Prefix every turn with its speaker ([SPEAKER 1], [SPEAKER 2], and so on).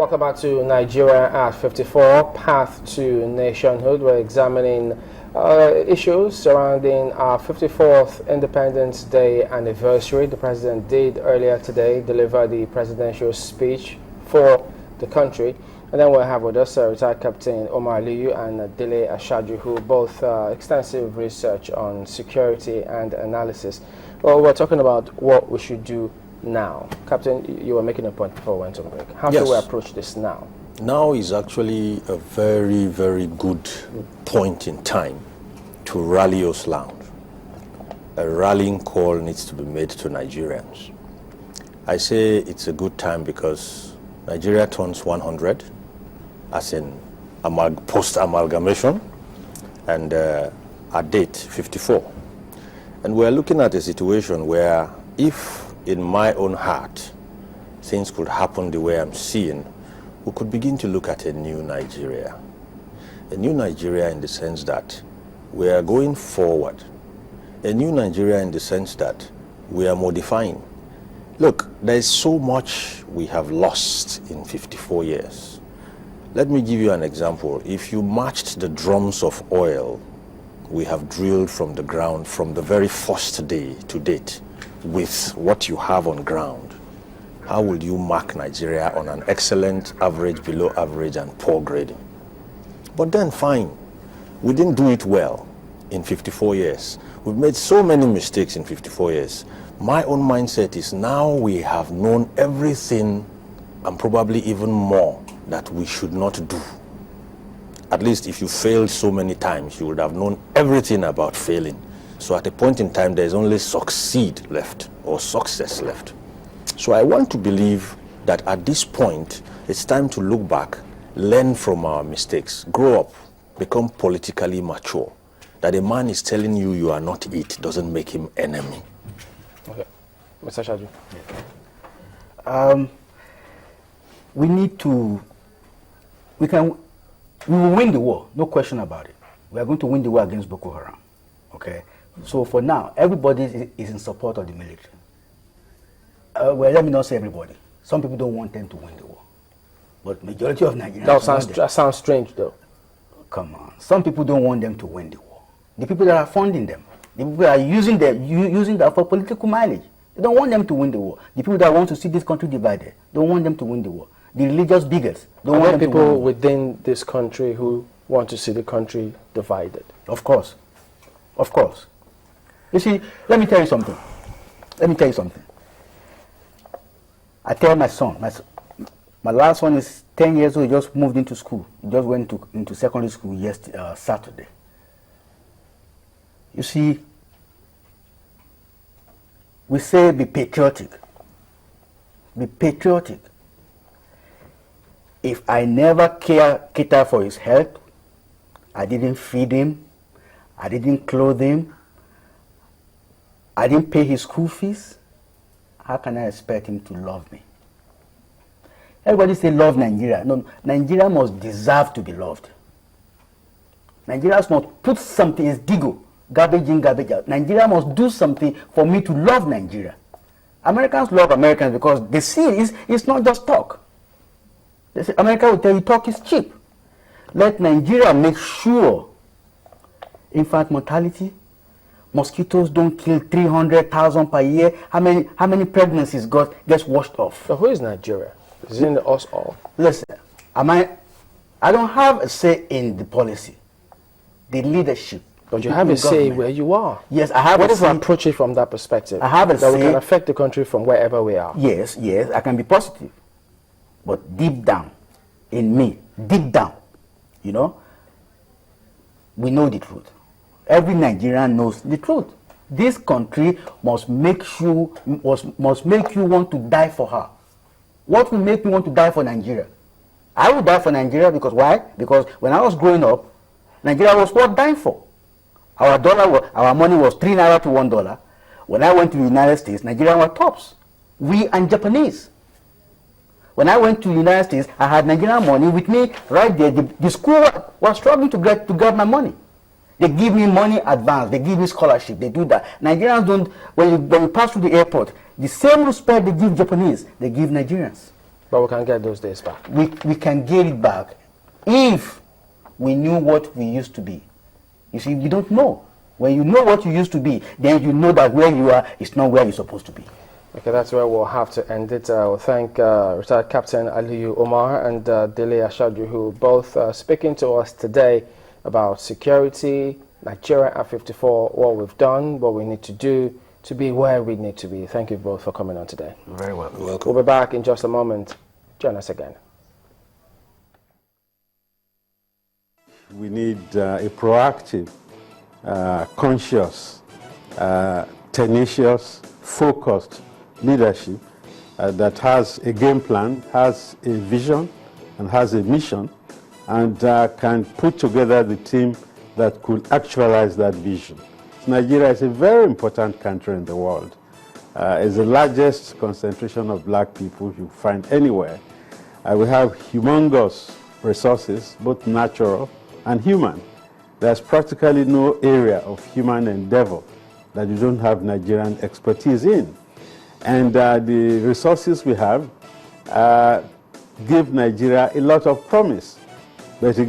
[SPEAKER 1] Welcome back to Nigeria at 54, Path to Nationhood. We're examining issues surrounding our 54th Independence Day anniversary. The President did earlier today deliver the presidential speech for the country. And then we'll have with us retired Captain Omar Aliyu and Dele Ashaju, who both extensive research on security and analysis. Well, we're talking about what we should do now. Captain, you were making a point before we went on break. How should we approach this now?
[SPEAKER 2] Now is actually a very, very good point in time to rally us loud. A rallying call needs to be made to Nigerians. I say it's a good time because Nigeria turns 100, as in post-amalgamation, and our date, 54. And we're looking at a situation where if in my own heart things could happen the way I'm seeing, we could begin to look at a new Nigeria. A new Nigeria in the sense that we are going forward. A new Nigeria in the sense that we are modifying. Look, there is so much we have lost in 54 years. Let me give you an example. If you matched the drums of oil we have drilled from the ground from the very first day to date with what you have on ground, how would you mark Nigeria on an excellent, average, below average, and poor grading? But then fine, we didn't do it well in 54 years. We've made so many mistakes in 54 years. My own mindset is now we have known everything and probably even more that we should not do. At least if you failed so many times, you would have known everything about failing. So at a point in time, there's only succeed left or success left. So I want to believe that at this point, it's time to look back, learn from our mistakes, grow up, become politically mature. That a man is telling you you are not it doesn't make him enemy.
[SPEAKER 1] Okay. Mr. Shaju.
[SPEAKER 3] Yeah. We need to, we will win the war, no question about it. We are going to win the war against Boko Haram, okay? So for now, everybody is in support of the military. Well, let me not say everybody. Some people don't want them to win the war. But majority of Nigerians...
[SPEAKER 1] That sounds strange, though.
[SPEAKER 3] Come on. Some people don't want them to win the war. The people that are funding them, the people that are using that for political mileage, they don't want them to win the war. The people that want to see this country divided don't want them to win the war. The religious bigots don't want them to win the war.
[SPEAKER 1] People within this country who want to see the country divided.
[SPEAKER 3] Of course. Of course. You see, let me tell you something. I tell my son, my last one is 10 years old, he just moved into school. He just went into secondary school Saturday. You see, we say be patriotic. Be patriotic. If I never cater for his health, I didn't feed him, I didn't clothe him, I didn't pay his school fees, how can I expect him to love me? Everybody say love Nigeria. No, Nigeria must deserve to be loved. Nigeria must put something, it's Digo, garbage in, garbage out. Nigeria must do something for me to love Nigeria. Americans love Americans because they see it's not just talk. They say, America will tell you talk is cheap. Let Nigeria make sure infant mortality, mosquitoes don't kill 300,000 per year. How many pregnancies gets washed off?
[SPEAKER 1] So who is Nigeria? Is it in us all?
[SPEAKER 3] Listen, I don't have a say in the policy, the leadership.
[SPEAKER 1] But you have a say where you are.
[SPEAKER 3] Yes, I have
[SPEAKER 1] What
[SPEAKER 3] a
[SPEAKER 1] if we
[SPEAKER 3] say.
[SPEAKER 1] approach it from that perspective?
[SPEAKER 3] I have a
[SPEAKER 1] that
[SPEAKER 3] say.
[SPEAKER 1] we can affect the country from wherever we are.
[SPEAKER 3] Yes, I can be positive. But deep down, in me, deep down, we know the truth. Every Nigerian knows the truth. This country must make you want to die for her. What will make me want to die for Nigeria? I will die for Nigeria because why? Because when I was growing up, Nigeria was worth dying for. Our money was 3 naira to $1. When I went to the United States, Nigeria were tops. We and Japanese. When I went to the United States, I had Nigerian money with me right there. The school was struggling to get my money. They give me money advance. They give me scholarship. They do that. Nigerians don't. When you pass through the airport, the same respect they give Japanese, they give Nigerians.
[SPEAKER 1] But we can get those days back.
[SPEAKER 3] We can get it back if we knew what we used to be. You see, you don't know. When you know what you used to be, then you know that where you are is not where you're supposed to be.
[SPEAKER 1] Okay, that's where we'll have to end it. We'll thank retired Captain Aliyu Omar and Dele Ashaju, who both speaking to us today about security, Nigeria at 54, what we've done, what we need to do to be where we need to be. Thank you both for coming on today.
[SPEAKER 3] Very well.
[SPEAKER 2] You're welcome.
[SPEAKER 1] We'll be back in just a moment. Join us again.
[SPEAKER 4] We need a proactive, conscious, tenacious, focused leadership that has a game plan, has a vision, and has a mission, and can put together the team that could actualize that vision. Nigeria is a very important country in the world. It's the largest concentration of black people you find anywhere. We have humongous resources, both natural and human. There's practically no area of human endeavor that you don't have Nigerian expertise in. And the resources we have give Nigeria a lot of promise. But